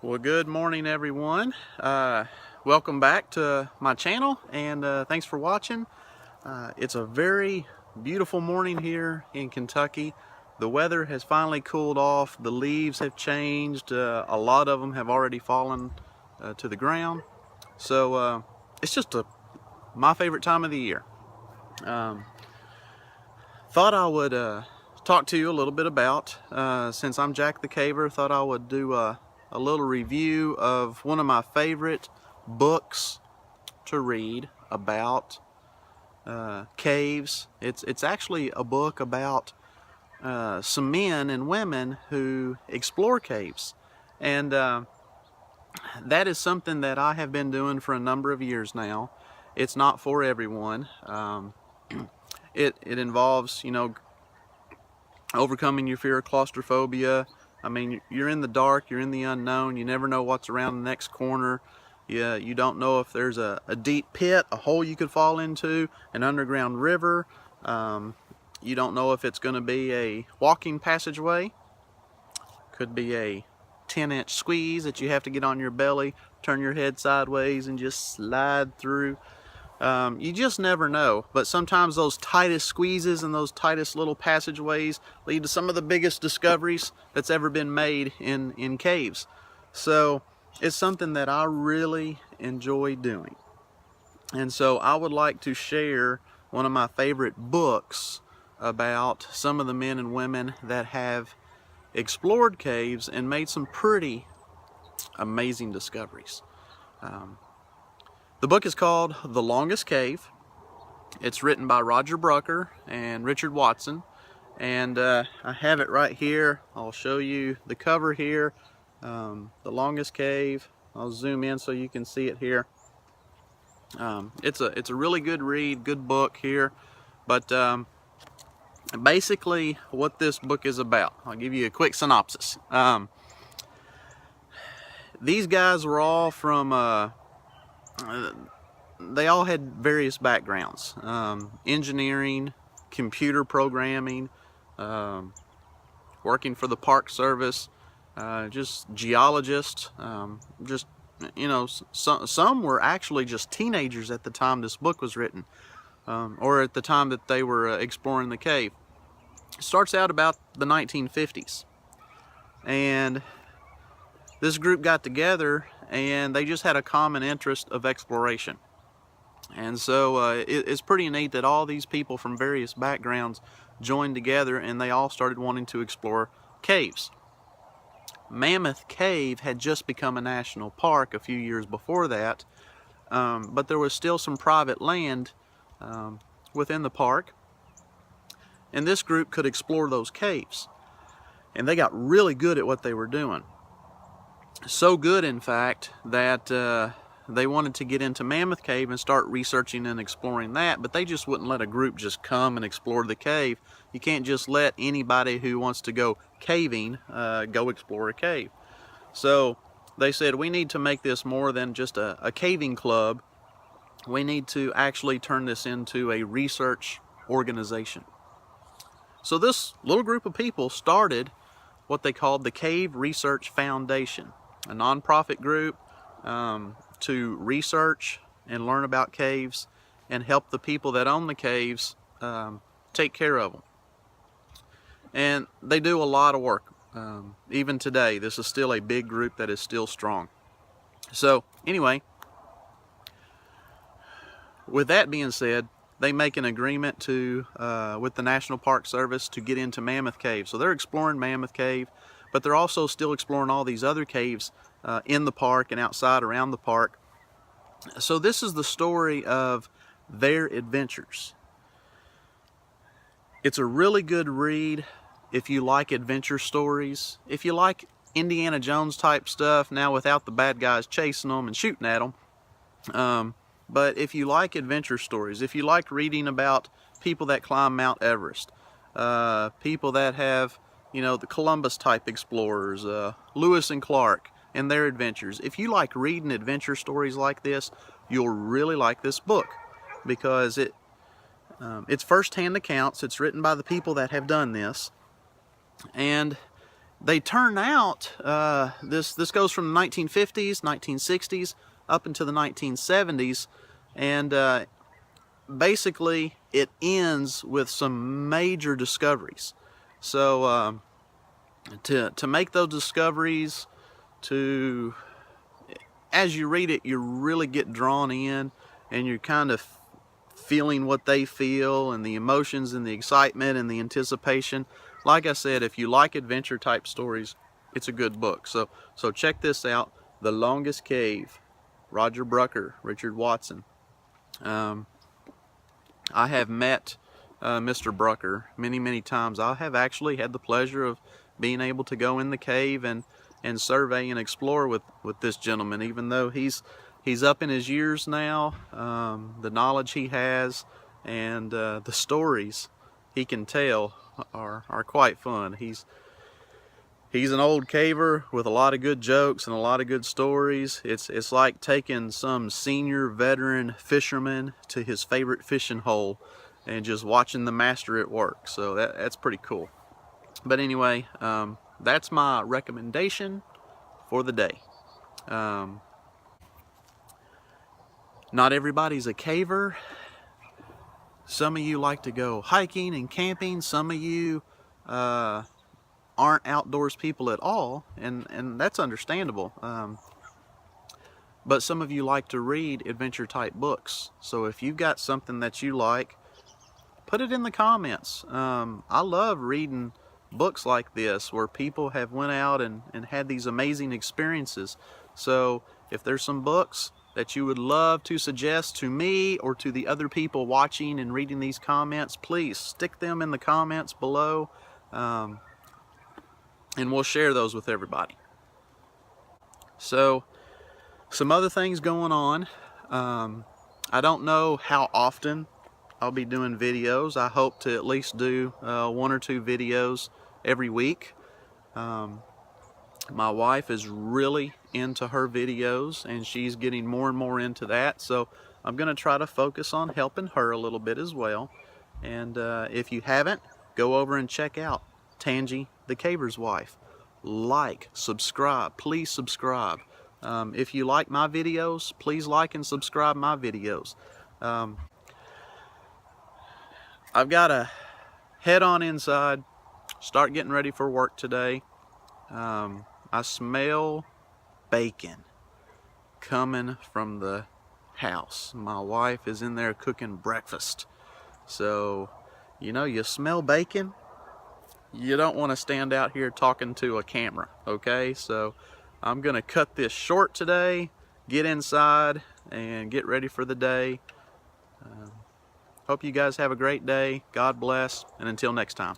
Well, good morning, everyone. Welcome back to my channel, and thanks for watching. It's a very beautiful morning here in Kentucky. The weather has finally cooled off. The leaves have changed. A lot of them have already fallen to the ground. So it's just my favorite time of the year. Thought I would talk to you a little bit about, since I'm Jack the Caver, thought I would do a little review of one of my favorite books to read about caves. It's actually a book about some men and women who explore caves, and that is something that I have been doing for a number of years now. It's not for everyone. It involves, overcoming your fear of claustrophobia. I mean, you're in the dark, you're in the unknown, you never know what's around the next corner. You don't know if there's a deep pit, a hole you could fall into, an underground river. You don't know if it's going to be a walking passageway. Could be a 10-inch squeeze that you have to get on your belly, turn your head sideways, and just slide through. You just never know, but sometimes those tightest squeezes and those tightest little passageways lead to some of the biggest discoveries that's ever been made in caves. So it's something that I really enjoy doing. And so I would like to share one of my favorite books about some of the men and women that have explored caves and made some pretty amazing discoveries. The book is called The Longest Cave. It's written by Roger Brucker and Richard Watson, and I have it right here. I'll show you the cover here. The Longest Cave. I'll zoom in so you can see it here. It's a really good read, good book here, but basically what this book is about, I'll give you a quick synopsis. These guys were all from they all had various backgrounds: engineering, computer programming, working for the Park Service, just geologists. Some were actually just teenagers at the time this book was written, or at the time that they were exploring the cave. It starts out about the 1950s, and this group got together and they just had a common interest of exploration. And so it's pretty neat that all these people from various backgrounds joined together and they all started wanting to explore caves. Mammoth Cave had just become a national park a few years before that, but there was still some private land within the park, and this group could explore those caves. And they got really good at what they were doing. So good, in fact, that they wanted to get into Mammoth Cave and start researching and exploring that, but they just wouldn't let a group just come and explore the cave. You can't just let anybody who wants to go caving go explore a cave. So they said, we need to make this more than just a caving club. We need to actually turn this into a research organization. So this little group of people started what they called the Cave Research Foundation, a nonprofit group to research and learn about caves and help the people that own the caves take care of them. And they do a lot of work. Even today, this is still a big group that is still strong. So anyway, with that being said, they make an agreement with the National Park Service to get into Mammoth Cave. So they're exploring Mammoth Cave, but they're also still exploring all these other caves in the park and outside around the park. So this is the story of their adventures. It's a really good read if you like adventure stories. If you like Indiana Jones type stuff, now without the bad guys chasing them and shooting at them. But if you like adventure stories, if you like reading about people that climb Mount Everest, people that have, the Columbus type explorers, Lewis and Clark and their adventures. If you like reading adventure stories like this, you'll really like this book, because it's first-hand accounts. It's written by the people that have done this, and they turn out, this goes from the 1950s, 1960s, up into the 1970s, and basically it ends with some major discoveries. So to make those discoveries, as you read it, you really get drawn in, and you're kind of feeling what they feel, and the emotions and the excitement and the anticipation. Like I said, if you like adventure type stories, it's a good book. So check this out, The Longest Cave, Roger Brucker, Richard Watson. I have met Mr. Brucker many times. I have actually had the pleasure of being able to go in the cave and survey and explore with this gentleman. Even though he's up in his years now, the knowledge he has and the stories he can tell are quite fun. He's an old caver with a lot of good jokes and a lot of good stories. It's like taking some senior veteran fisherman to his favorite fishing hole and just watching the master at work. So that's pretty cool. But anyway, that's my recommendation for the day. Not everybody's a caver. Some of you like to go hiking and camping. Some of you aren't outdoors people at all, and that's understandable. But some of you like to read adventure type books. So if you've got something that you like, put it in the comments. I love reading books like this where people have went out and had these amazing experiences. So if there's some books that you would love to suggest to me or to the other people watching and reading these comments, please stick them in the comments below, and we'll share those with everybody. So some other things going on. I don't know how often I'll be doing videos. I hope to at least do 1 or 2 videos every week. My wife is really into her videos, and she's getting more and more into that, so I'm going to try to focus on helping her a little bit as well. And if you haven't, go over and check out Tangi the Caver's Wife. Like, subscribe, please subscribe. If you like my videos, please like and subscribe my videos. I've got to head on inside, start getting ready for work today. I smell bacon coming from the house. My wife is in there cooking breakfast. So, you know, you smell bacon, you don't want to stand out here talking to a camera, okay? So I'm going to cut this short today, get inside, and get ready for the day. Hope you guys have a great day. God bless, and until next time.